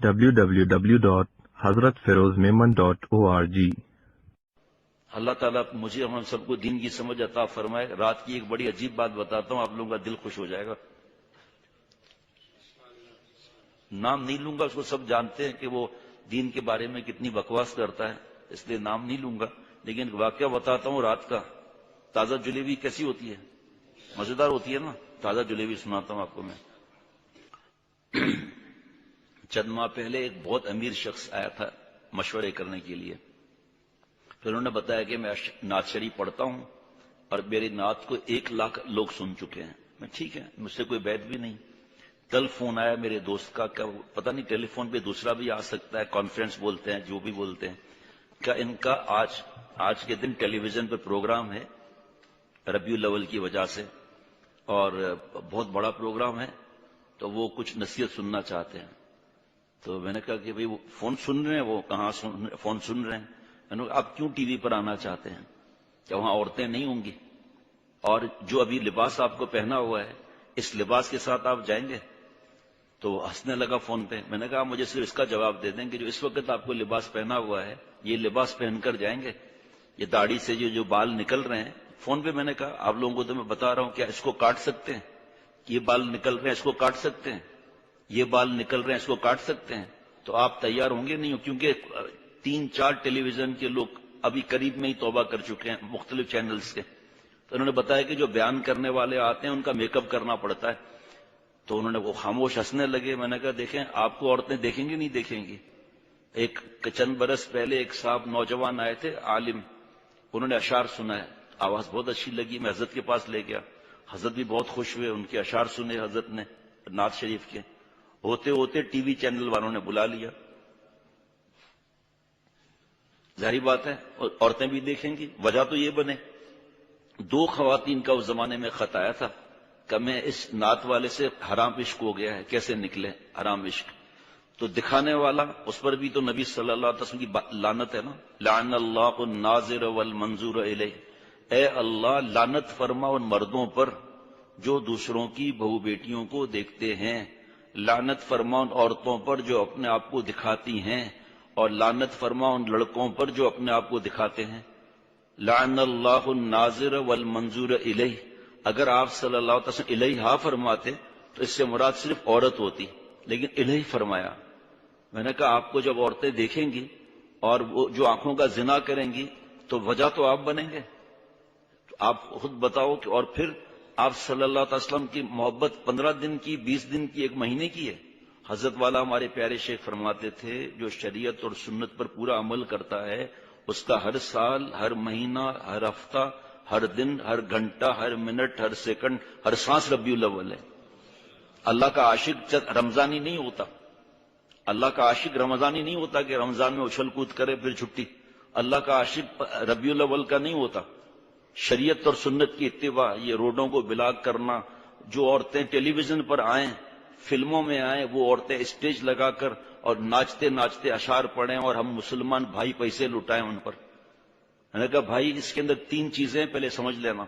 www.hazratfirozmemon.org۔ اللہ تعالیٰ مجھے اور ہم سب کو دین کی سمجھ عطا فرمائے۔ رات کی ایک بڑی عجیب بات بتاتا ہوں، آپ لوگوں کا دل خوش ہو جائے گا۔ نام نہیں لوں گا، اس کو سب جانتے ہیں کہ وہ دین کے بارے میں کتنی بکواس کرتا ہے، اس لیے نام نہیں لوں گا، لیکن واقعہ بتاتا ہوں رات کا۔ تازہ جلیبی کیسی ہوتی ہے؟ مزیدار ہوتی ہے نا؟ تازہ جلیبی سناتا ہوں آپ کو میں۔ چند ماہ پہلے ایک بہت امیر شخص آیا تھا مشورے کرنے کے لیے۔ پھر انہوں نے بتایا کہ میں نعت شریف پڑھتا ہوں اور میری نعت کو 1,00,000 لوگ سن چکے ہیں۔ میں ٹھیک ہے، مجھ سے کوئی بیعت بھی نہیں۔ کل فون آیا میرے دوست کا، کیا پتہ نہیں ٹیلی فون پہ دوسرا بھی آ سکتا ہے، کانفرنس بولتے ہیں، جو بھی بولتے ہیں، کیا ان کا آج کے دن ٹیلی ویژن پہ پروگرام ہے ربیع الاول کی وجہ سے، اور بہت بڑا پروگرام ہے، تو وہ کچھ نصیحت سننا چاہتے ہیں۔ تو میں نے کہا کہ بھئی وہ فون سن رہے ہیں، وہ کہاں فون سن رہے ہیں؟ میں نے کہا آپ کیوں ٹی وی پر آنا چاہتے ہیں؟ کیا وہاں عورتیں نہیں ہوں گی؟ اور جو ابھی لباس آپ کو پہنا ہوا ہے، اس لباس کے ساتھ آپ جائیں گے؟ تو ہنسنے لگا فون پہ۔ میں نے کہا مجھے صرف اس کا جواب دے دیں کہ جو اس وقت آپ کو لباس پہنا ہوا ہے، یہ لباس پہن کر جائیں گے؟ یہ داڑھی سے جو بال نکل رہے ہیں، فون پہ میں نے کہا آپ لوگوں کو تو میں بتا رہا ہوں، کیا اس کو کاٹ سکتے ہیں؟ یہ بال نکل رہے ہیں، اس کو کاٹ سکتے ہیں؟ یہ بال نکل رہے ہیں، اس کو کاٹ سکتے ہیں؟ تو آپ تیار ہوں گے نہیں؟ کیونکہ 3-4 ٹیلی ویژن کے لوگ ابھی قریب میں ہی توبہ کر چکے ہیں مختلف چینلز کے۔ تو انہوں نے بتایا کہ جو بیان کرنے والے آتے ہیں ان کا میک اپ کرنا پڑتا ہے۔ تو انہوں نے وہ خاموش ہنسنے لگے۔ میں نے کہا دیکھیں آپ کو عورتیں دیکھیں گی نہیں دیکھیں گی؟ ایک چند برس پہلے ایک صاحب نوجوان آئے تھے عالم، انہوں نے اشعار سنائے، آواز بہت اچھی لگی، میں حضرت کے پاس لے گیا، حضرت بھی بہت خوش ہوئے، ان کے اشعار سنے حضرت نے نعت شریف کے۔ ہوتے ہوتے ٹی وی چینل والوں نے بلا لیا، ظاہری بات ہے عورتیں بھی دیکھیں گی۔ وجہ تو یہ بنے، 2 خواتین کا اس زمانے میں خط آیا تھا کہ میں اس نعت والے سے حرام عشق ہو گیا ہے، کیسے نکلے حرام عشق؟ تو دکھانے والا، اس پر بھی تو نبی صلی اللہ علیہ وسلم کی لعنت ہے نا، لعن اللہ الناظر والمنظور الیہ، اے اللہ لعنت فرما ان مردوں پر جو دوسروں کی بہو بیٹیوں کو دیکھتے ہیں، لعنت فرما ان عورتوں پر جو اپنے آپ کو دکھاتی ہیں، اور لعنت فرما ان لڑکوں پر جو اپنے آپ کو دکھاتے ہیں۔ لعن اللہ الناظر والمنظور الیہ، اگر آپ صلی اللہ علیہ وسلم الیہا فرماتے تو اس سے مراد صرف عورت ہوتی، لیکن الیہ فرمایا۔ میں نے کہا آپ کو جب عورتیں دیکھیں گی اور وہ جو آنکھوں کا زنا کریں گی تو وجہ تو آپ بنیں گے، تو آپ خود بتاؤ کہ اور پھر آپ صلی اللہ علیہ وسلم کی محبت 15 دن کی، 20 دن کی، 1 مہینے کی ہے؟ حضرت والا ہمارے پیارے شیخ فرماتے تھے جو شریعت اور سنت پر پورا عمل کرتا ہے اس کا ہر سال، ہر مہینہ، ہر ہفتہ، ہر دن، ہر گھنٹہ، ہر منٹ، ہر سیکنڈ، ہر سانس ربیع الاول ہے۔ اللہ کا عاشق رمضانی نہیں ہوتا، اللہ کا عاشق رمضانی نہیں ہوتا کہ رمضان میں اچھل کود کرے پھر چھٹی۔ اللہ کا عاشق ربیع الاول کا نہیں ہوتا۔ شریعت اور سنت کی اتباع، یہ روڈوں کو بلاک کرنا، جو عورتیں ٹیلی ویژن پر آئیں، فلموں میں آئیں، وہ عورتیں اسٹیج لگا کر اور ناچتے ناچتے اشعار پڑھیں اور ہم مسلمان بھائی پیسے لٹائیں ان پر۔ میں نے کہا بھائی اس کے اندر 3 چیزیں پہلے سمجھ لینا،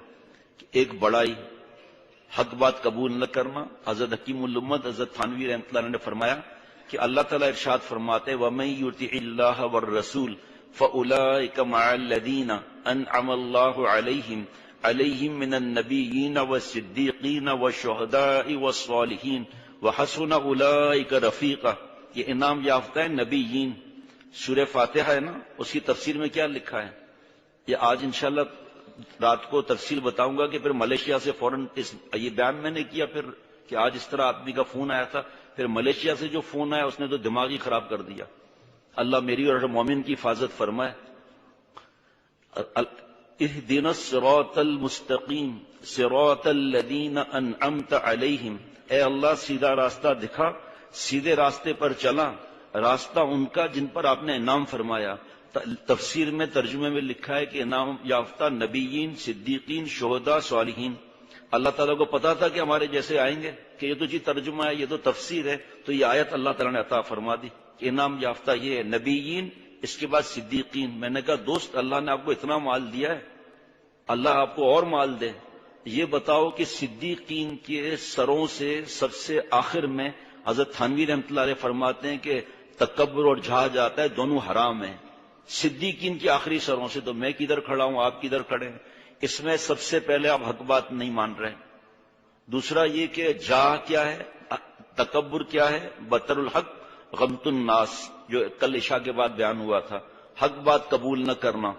ایک بڑائی، حق بات قبول نہ کرنا۔ حضرت حکیم الامت حضرت تھانوی رحمۃ اللہ علیہ نے فرمایا کہ اللہ تعالیٰ ارشاد فرماتے وَمَن يُطِعِ اللَّهَ وَالرَّسُولَ فَأُولَٰئِكَ مَعَ الَّذِينَ أَنْعَمَ اللَّهُ عَلَيْهِم مِّنَ النَّبِيِّينَ وَالصِّدِّيقِينَ وَالشُّهَدَاءِ وَالصَّالِحِينَ وَحَسُنَ أُولَٰئِكَ رَفِيقًا۔ یہ انعام یافتہ ہے نبیین۔ سورہ فاتحہ ہے نا، اس کی تفسیر میں کیا لکھا ہے؟ یہ آج انشاءاللہ رات کو تفصیل بتاؤں گا کہ پھر ملیشیا سے فوراً یہ بیان میں نے کیا پھر کہ آج اس طرح آدمی کا فون آیا تھا، پھر ملیشیا سے جو فون آیا اس نے تو دماغ ہی خراب کر دیا۔ اللہ میری اور مومن کی حفاظت فرمائے۔ اہدنا الصراط المستقیم صراط الذین انعمت علیہم، اے اللہ سیدھا راستہ دکھا، سیدھے راستے پر چلا، راستہ ان کا جن پر آپ نے انعام فرمایا۔ تفسیر میں ترجمے میں لکھا ہے کہ انعام یافتہ نبیین، صدیقین، شہداء، صالحین۔ اللہ تعالیٰ کو پتا تھا کہ ہمارے جیسے آئیں گے کہ یہ تو جی ترجمہ ہے، یہ تو تفسیر ہے، تو یہ آیت اللہ تعالیٰ نے عطا فرما دی کہ انعام یافتہ یہ ہے نبیین، اس کے بعد صدیقین۔ میں نے کہا دوست اللہ نے آپ کو اتنا مال دیا ہے، اللہ آپ کو اور مال دے۔ یہ بتاؤ کہ صدیقین کے سروں سے سب سے آخر میں حضرت تھانوی رحمۃ اللہ علیہ فرماتے ہیں کہ تکبر اور جھاج آتا ہے، دونوں حرام ہیں۔ صدیقین کی آخری سروں سے تو میں کدھر کھڑا ہوں، آپ کدھر کھڑے ہیں، اس میں سب سے پہلے آپ حق بات نہیں مان رہے۔ دوسرا یہ کہ جاہ کیا ہے، تکبر کیا ہے، بطر الحق غمت الناس، جو کل عشاء کے بعد بیان ہوا تھا، حق بات قبول نہ کرنا،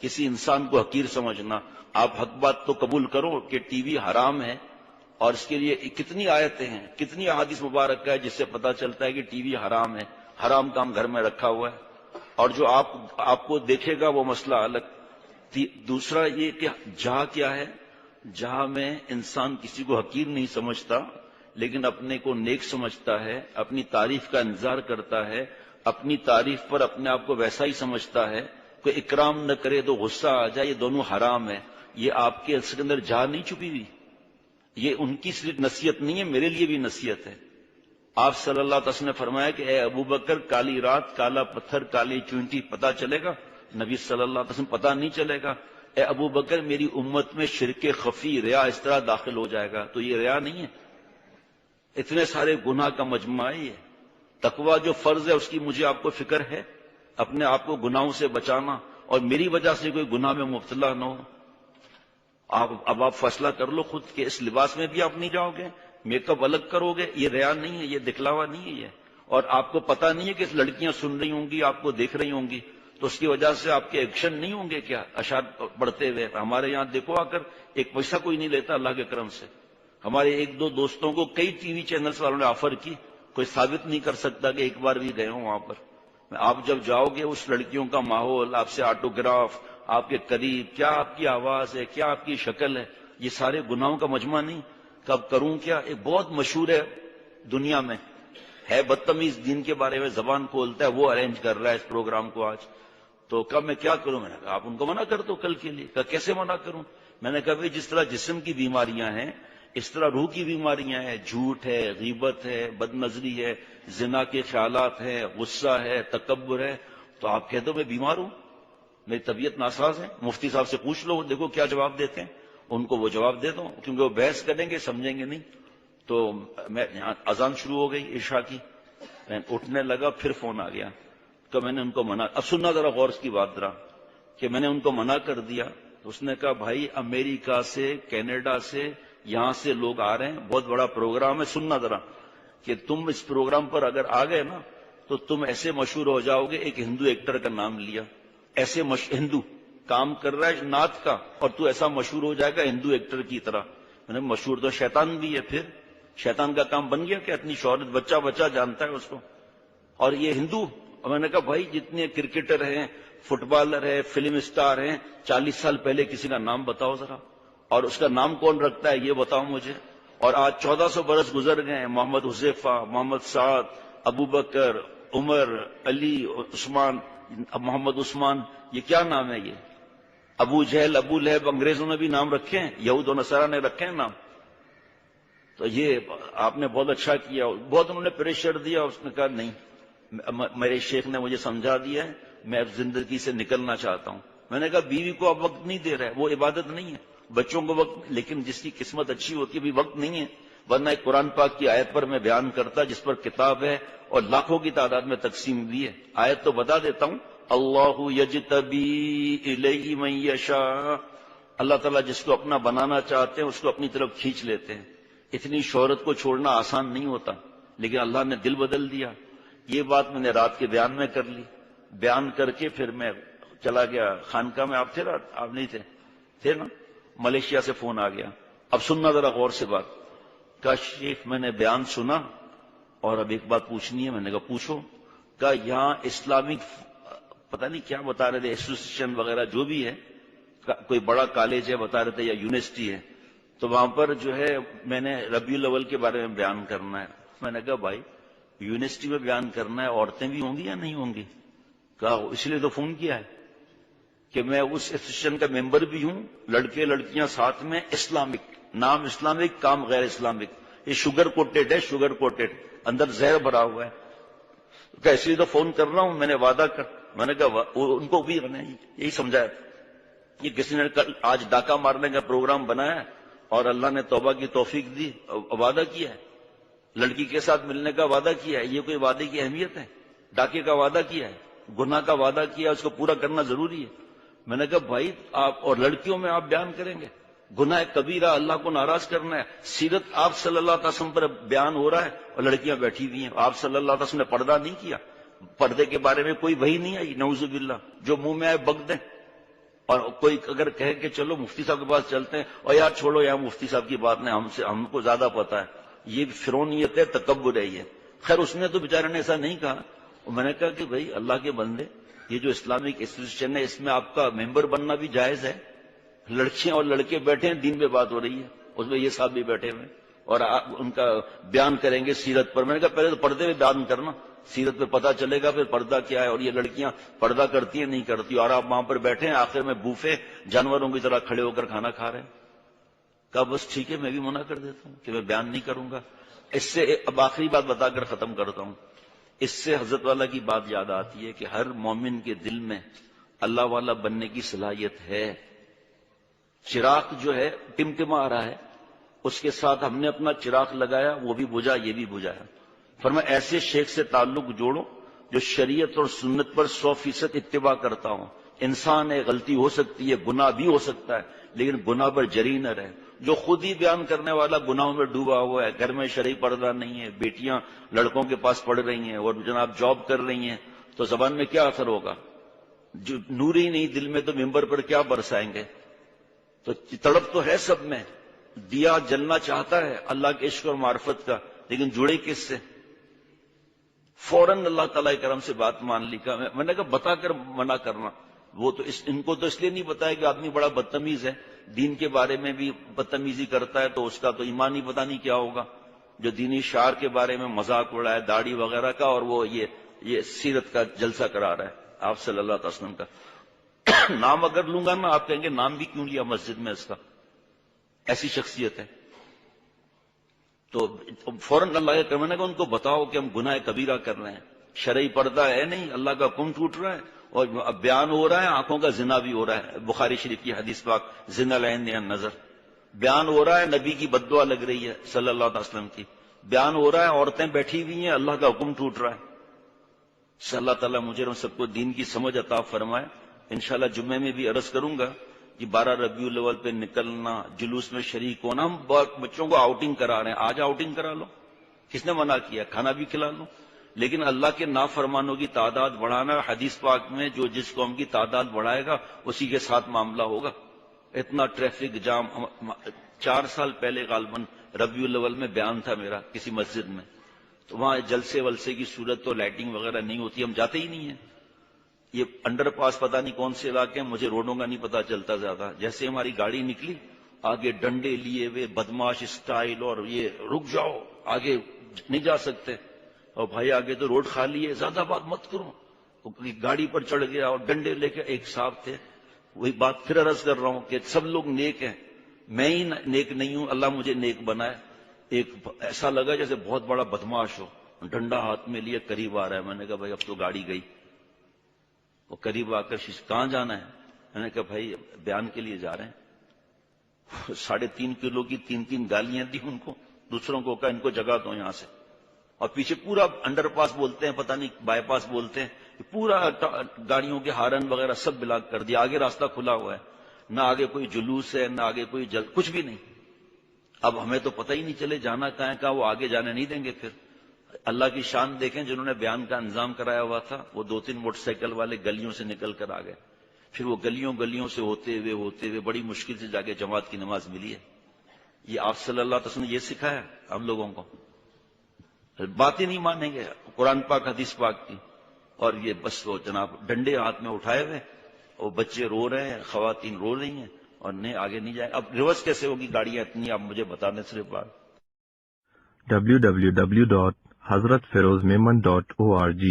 کسی انسان کو حقیر سمجھنا۔ آپ حق بات تو قبول کرو کہ ٹی وی حرام ہے، اور اس کے لیے کتنی آیتیں ہیں، کتنی احادیث مبارکہ ہے جس سے پتہ چلتا ہے کہ ٹی وی حرام ہے، حرام کام گھر میں رکھا ہوا ہے، اور جو آپ کو دیکھے گا وہ مسئلہ الگ۔ دوسرا یہ کہ جہاں کیا ہے، جہاں میں انسان کسی کو حقیر نہیں سمجھتا لیکن اپنے کو نیک سمجھتا ہے، اپنی تعریف کا انتظار کرتا ہے، اپنی تعریف پر اپنے آپ کو ویسا ہی سمجھتا ہے، کوئی اکرام نہ کرے تو غصہ آ جائے، یہ دونوں حرام ہے۔ یہ آپ کے اندر جہاں نہیں چھپی ہوئی، یہ ان کی صرف نصیحت نہیں ہے، میرے لیے بھی نصیحت ہے۔ آپ صلی اللہ علیہ وسلم نے فرمایا کہ اے ابو بکر، کالی رات، کالا پتھر، کالی چونٹی پتہ چلے گا؟ نبی صلی اللہ علیہ وسلم پتہ نہیں چلے گا۔ اے ابو بکر، میری امت میں شرک خفی، ریا اس طرح داخل ہو جائے گا، تو یہ ریا نہیں ہے، اتنے سارے گناہ کا مجموعہ ہے۔ تقویٰ جو فرض ہے اس کی مجھے آپ کو فکر ہے، اپنے آپ کو گناہوں سے بچانا، اور میری وجہ سے کوئی گناہ میں مبتلا نہ ہو۔ اب آپ فیصلہ کر لو خود کہ اس لباس میں بھی آپ نہیں جاؤ گے، میک اپ الگ کرو گے، یہ ریا نہیں ہے، یہ دکھلاوا نہیں ہے یہ، اور آپ کو پتہ نہیں ہے کہ لڑکیاں سن رہی ہوں گی، آپ کو دیکھ رہی ہوں گی، تو اس کی وجہ سے آپ کے ایکشن نہیں ہوں گے کیا اشعار پڑھتے ہوئے؟ ہمارے یہاں دیکھو آ کر ایک پیسہ کوئی نہیں لیتا اللہ کے کرم سے۔ ہمارے ایک دو دوستوں کو کئی ٹی وی چینلز والوں نے آفر کی، کوئی ثابت نہیں کر سکتا کہ ایک بار بھی گئے ہوں وہاں پر۔ آپ جب جاؤ گے اس لڑکیوں کا ماحول، آپ سے آٹوگراف، آپ کے قریب، کیا آپ کی آواز ہے، کیا آپ کی شکل ہے، یہ سارے گناہوں کا مجموعہ نہیں؟ کب کروں کیا؟ ایک بہت مشہور ہے دنیا میں، ہے بدتمیز، دین کے بارے میں زبان کھولتا ہے، وہ ارینج کر رہا ہے اس پروگرام کو آج۔ تو کب میں کیا کروں؟ میں نے کہا آپ ان کو منع کر دو کل کے لیے۔ کہا کیسے منع کروں؟ میں نے کہا بھائی جس طرح جسم کی بیماریاں ہیں اس طرح روح کی بیماریاں ہیں، جھوٹ ہے، غیبت ہے، بد نظری ہے، زنا کے خیالات ہیں، غصہ ہے، تکبر ہے، تو آپ کہہ دو میں بیمار ہوں، میری طبیعت ناساز ہے۔ مفتی صاحب سے پوچھ لو، دیکھو کیا جواب دیتے ہیں، ان کو وہ جواب دے دو، کیونکہ وہ بحث کریں گے سمجھیں گے نہیں۔ تو میں یہاں اذان شروع ہو گئی عشاء کی، میں اٹھنے لگا، پھر فون آ گیا کہ میں نے ان کو منع، اب سننا ذرا غور کی بات ذرا، کہ میں نے ان کو منع کر دیا۔ اس نے کہا بھائی امریکہ سے، کینیڈا سے، یہاں سے لوگ آ رہے ہیں، بہت بڑا پروگرام ہے، سننا ذرا، کہ تم اس پروگرام پر اگر آ گئے نا تو تم ایسے مشہور ہو جاؤ گے۔ ایک ہندو ایکٹر کا نام لیا، ایسے ہندو کام کر رہا ہے نعت کا، اور تو ایسا مشہور ہو جائے گا ہندو ایکٹر کی طرح۔ میں نے مشہور تو شیطان بھی ہے، پھر شیطان کا کام بن گیا کہ اتنی شہرت، بچہ بچہ جانتا ہے اس کو، اور یہ ہندو۔ اور میں نے کہا بھائی جتنے کرکٹر ہیں، فٹ بالر ہیں، فلم اسٹار ہیں، 40 سال پہلے کسی کا نام بتاؤ ذرا، اور اس کا نام کون رکھتا ہے یہ بتاؤ مجھے۔ اور آج 1400 برس گزر گئے ہیں، محمد حذیفہ، محمد سعد، ابو بکر، عمر، علی، عثمان، محمد عثمان، یہ کیا نام ہے یہ؟ ابو جہل، ابو لہب، انگریزوں نے بھی نام رکھے ہیں، یہود و نصارہ نے رکھے ہیں نام۔ تو یہ آپ نے بہت اچھا کیا، بہت انہوں نے پریشر دیا، اس نے کہا نہیں، میرے شیخ نے مجھے سمجھا دیا ہے، میں اب زندگی سے نکلنا چاہتا ہوں۔ میں نے کہا بیوی کو اب وقت نہیں دے رہا ہے، وہ عبادت نہیں ہے، بچوں کو وقت، لیکن جس کی قسمت اچھی ہوتی ہے بھی وقت نہیں ہے، ورنہ ایک قرآن پاک کی آیت پر میں بیان کرتا جس پر کتاب ہے اور لاکھوں کی تعداد میں تقسیم بھی ہے۔ آیت تو بتا دیتا ہوں، اللہ یجتبی الیہ من یشاء، اللہ تعالیٰ جس کو اپنا بنانا چاہتے ہیں اس کو اپنی طرف کھینچ لیتے ہیں۔ اتنی شہرت کو چھوڑنا آسان نہیں ہوتا، لیکن اللہ نے دل بدل دیا۔ یہ بات میں نے رات کے بیان میں کر لی، بیان کر کے پھر میں چلا گیا خانقاہ میں۔ آپ تھے رات؟ آپ نہیں تھے؟ تھے نا؟ ملیشیا سے فون آ گیا۔ اب سننا ذرا غور سے بات۔ کہا شیخ میں نے بیان سنا اور اب ایک بات پوچھنی ہے۔ میں نے کہا پوچھو۔ کہا یہاں اسلامک پتہ نہیں کیا بتا رہے تھے، ایسوسیشن وغیرہ جو بھی ہے، کوئی بڑا کالج ہے بتا رہے تھے یا یونیورسٹی ہے، تو وہاں پر جو ہے میں نے ربیع الاول کے بارے میں بیان کرنا ہے۔ میں نے کہا بھائی یونیورسٹی میں بیان کرنا ہے، عورتیں بھی ہوں گی یا نہیں ہوں گی؟ کہا اس لیے تو فون کیا ہے کہ میں اس ایسوسیشن کا ممبر بھی ہوں، لڑکے لڑکیاں ساتھ میں، اسلامک، نام اسلامک، کام غیر اسلامک، یہ شوگر کوٹیڈ ہے، شوگر کوٹیڈ، اندر زہر بھرا ہوا ہے۔ کہ اس لیے تو فون کر رہا ہوں، میں نے وعدہ کر، میں نے کہا ان کو بھی میں نے یہی سمجھایا، یہ کسی نے کل آج ڈاکہ مارنے کا پروگرام بنایا اور اللہ نے توبہ کی توفیق دی، وعدہ کیا ہے، لڑکی کے ساتھ ملنے کا وعدہ کیا ہے، یہ کوئی وعدے کی اہمیت ہے؟ ڈاکے کا وعدہ کیا ہے, گناہ کا وعدہ کیا, اس کو پورا کرنا ضروری ہے. میں نے کہا بھائی آپ اور لڑکیوں میں آپ بیان کریں گے گناہ کبیرہ, اللہ کو ناراض کرنا ہے. سیرت آپ صلی اللہ علیہ وسلم پر بیان ہو رہا ہے اور لڑکیاں بیٹھی ہوئی ہیں. آپ صلی اللہ علیہ وسلم نے پردہ نہیں کیا, پردے کے بارے میں کوئی وحی نہیں آئی, نعوذ باللہ. جو منہ میں آئے بک دیں. اور کوئی اگر کہے کہ چلو مفتی صاحب کے پاس چلتے ہیں, اور یار چھوڑو یہاں مفتی صاحب کی بات نہیں, ہم کو زیادہ پتا ہے, یہ فرعونیت ہے, تکبر ہے یہ. خیر اس نے تو بیچارے نے ایسا نہیں کہا. اور میں نے کہا کہ بھائی اللہ کے بندے, یہ جو اسلامک انسٹیٹیوشن ہے اس میں آپ کا ممبر بننا بھی جائز ہے. لڑکیاں اور لڑکے بیٹھے ہیں, دین پہ بات ہو رہی ہے, اس میں یہ صاحب بھی بیٹھے ہوئے اور ان کا بیان کریں گے سیرت پر. میں نے کہا پہلے تو پردے پہ بیان کرنا, سیرت پہ پتہ چلے گا پھر پردہ کیا ہے. اور یہ لڑکیاں پردہ کرتی ہیں نہیں کرتی, اور آپ وہاں پر بیٹھے ہیں آخر میں بوفے جانوروں کی طرح کھڑے ہو کر کھانا کھا رہے ہیں. کہا بس ٹھیک ہے, میں بھی منع کر دیتا ہوں کہ میں بیان نہیں کروں گا. اس سے اب آخری بات بتا کر ختم کرتا ہوں. اس سے حضرت والا کی بات یاد آتی ہے کہ ہر مومن کے دل میں اللہ والا بننے کی صلاحیت ہے. چراغ جو ہے ٹمٹما آ رہا ہے, اس کے ساتھ ہم نے اپنا چراغ لگایا, وہ بھی بجھا یہ بھی بجھایا. فرمایا ایسے شیخ سے تعلق جوڑو جو شریعت اور سنت پر 100% اتباع کرتا ہوں. انسان ہے, غلطی ہو سکتی ہے, گناہ بھی ہو سکتا ہے, لیکن گناہ پر جری نہ رہے. جو خود ہی بیان کرنے والا گناہوں میں ڈوبا ہوا ہے, گھر میں شرعی پردہ نہیں ہے, بیٹیاں لڑکوں کے پاس پڑھ رہی ہیں اور جناب جاب کر رہی ہیں, تو زبان میں کیا اثر ہوگا؟ جو نور ہی نہیں دل میں تو ممبر پر کیا برسائیں گے؟ تو تڑپ تو ہے سب میں, دیا جلنا چاہتا ہے اللہ کے عشق اور معرفت کا, لیکن جڑے کس سے؟ فوراً اللہ تعالیٰ کے کرم سے بات مان لی. میں نے کہا بتا کر منع کرنا. وہ تو ان کو تو اس لیے نہیں بتایا کہ آدمی بڑا بدتمیز ہے, دین کے بارے میں بھی بدتمیزی کرتا ہے تو اس کا تو ایمان ہی پتہ نہیں کیا ہوگا. جو دینی شعار کے بارے میں مذاق اڑایا داڑھی وغیرہ کا, اور وہ یہ سیرت کا جلسہ کرا رہا ہے آپ صلی اللہ علیہ وسلم کا. نام اگر لوں گا نا آپ کہیں گے نام بھی کیوں لیا مسجد میں اس کا, ایسی شخصیت ہے. تو فوراً اللہ کے کرم نے کہا ان کو بتاؤ کہ ہم گناہ کبیرہ کر رہے ہیں, شرعی پردہ ہے نہیں, اللہ کا حکم ٹوٹ رہا ہے, اور اب بیان ہو رہا ہے آنکھوں کا زنا بھی ہو رہا ہے. بخاری شریف کی حدیث پاک زنا العین نظر, بیان ہو رہا ہے نبی کی بددعا لگ رہی ہے صلی اللہ علیہ وسلم کی, بیان ہو رہا ہے عورتیں بیٹھی ہوئی ہیں, اللہ کا حکم ٹوٹ رہا ہے. صلی اللہ تعالیٰ مجھے اور سب کو دین کی سمجھ عطا فرمائے. انشاءاللہ جمعے میں بھی عرض کروں گا کہ 12 ربیع الاول پہ نکلنا, جلوس میں شریک ہونا. ہم بچوں کو آؤٹنگ کرا رہے ہیں, آج آؤٹنگ کرا لو, کس نے منع کیا؟ کھانا بھی کھلا لو. لیکن اللہ کے نافرمانوں کی تعداد بڑھانا, حدیث پاک میں جو جس قوم کی تعداد بڑھائے گا اسی کے ساتھ معاملہ ہوگا. اتنا ٹریفک جام. 4 سال پہلے غالباً ربیع الاول میں بیان تھا میرا کسی مسجد میں, تو وہاں جلسے ولسے کی صورت تو لائٹنگ وغیرہ نہیں ہوتی, ہم جاتے ہی نہیں ہیں. یہ انڈر پاس پتہ نہیں کون سے علاقے ہیں, مجھے روڈوں کا نہیں پتا چلتا زیادہ. جیسے ہماری گاڑی نکلی, آگے ڈنڈے لیے ہوئے بدماش اسٹائل, اور یہ رک جاؤ آگے نہیں جا سکتے, اور بھائی آگے تو روڈ خالی ہے, زیادہ بات مت کرو. گاڑی پر چڑھ گیا اور ڈنڈے لے کے. ایک صاحب تھے, وہی بات پھر عرض کر رہا ہوں کہ سب لوگ نیک ہیں, میں ہی نیک نہیں ہوں, اللہ مجھے نیک بنائے. ایک ایسا لگا جیسے بہت بڑا بدماش ہو, ڈنڈا ہاتھ میں لیے قریب آ رہا ہے. میں نے کہا بھائی اب تو گاڑی گئی. وہ قریب آ کر کہاں جانا ہے؟ میں نے کہا بھائی بیان کے لیے جا رہے ہیں. 3.5 کلو کی 3 گالیاں دی ان کو, دوسروں کو کہا ان کو جگہ دو یہاں سے. اور پیچھے پورا انڈر پاس بولتے ہیں, پتہ نہیں بائی پاس بولتے ہیں, پورا گاڑیوں کے ہارن وغیرہ سب بلاک کر دیا. آگے راستہ کھلا ہوا ہے, نہ آگے کوئی جلوس ہے, نہ آگے کوئی کچھ بھی نہیں. اب ہمیں تو پتہ ہی نہیں چلے جانا کہاں ہے, کہاں وہ آگے جانے نہیں دیں گے. پھر اللہ کی شان دیکھیں, جنہوں نے بیان کا انتظام کرایا ہوا تھا وہ 2-3 موٹر سائیکل والے گلیوں سے نکل کر آ گئے. پھر وہ گلیوں سے ہوتے ہوئے بڑی مشکل سے جا کے جماعت کی نماز ملی ہے. یہ آپ صلی اللہ علیہ وسلم نے یہ سکھایا ہم لوگوں کو. بات ہی نہیں مانیں گے قرآن پاک حدیث پاک کی, اور یہ بس وہ جناب ڈنڈے ہاتھ میں اٹھائے ہوئے, اور بچے رو رہے ہیں, خواتین رو رہی ہیں, اور نہیں آگے نہیں جائیں. اب ریورس کیسے ہوگی گاڑیاں اتنی, آپ مجھے بتانے صرف بات. www.hazratfirozmemon.org